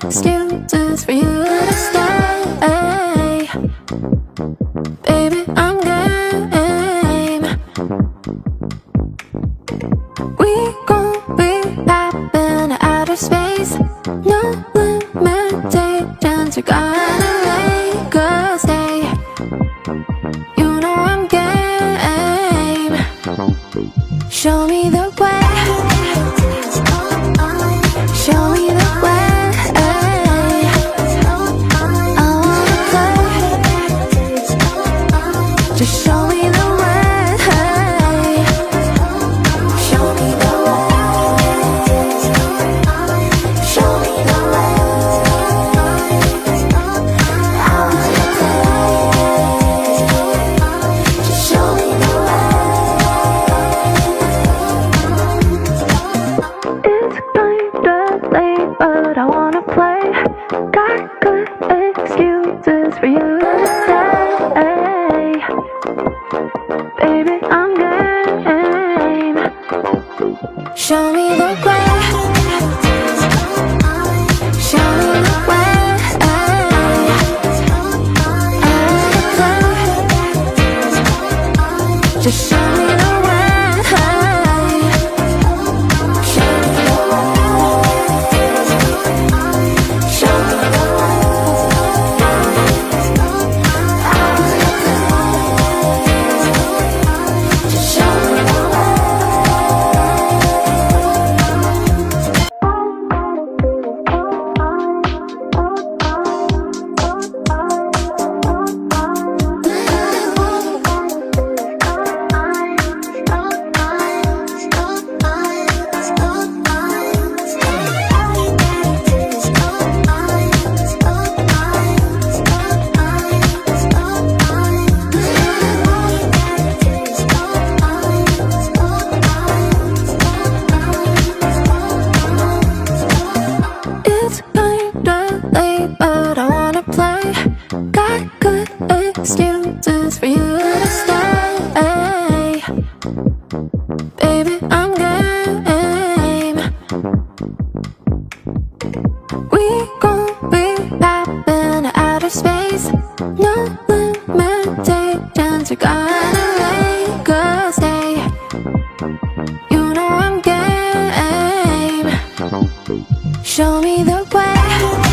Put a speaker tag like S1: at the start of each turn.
S1: excuses for you to stay. Baby, I'm game. We gon' be poppin' outer space. No limitations, you're gonna make us stay. You know I'm game. Show me the way. Show me the way. I wanna play. Just show me the way. Show me the way. Show me the way. I wanna play. Just show me the way. It's kinda late, but I wanna play. Got good excuses for you to stay. Baby, I'm game. Show me the way. Show me the way. I wanna play. Just show me the way. Show me the way. Show me the way. I wanna play. Just show me the way. It's kinda late, but I wanna play. Got good excuses for you to stay. Baby, I'm game. We gon' be poppin' outer space. No limitations, you're gonna make us stay. You know I'm game. Show me the way.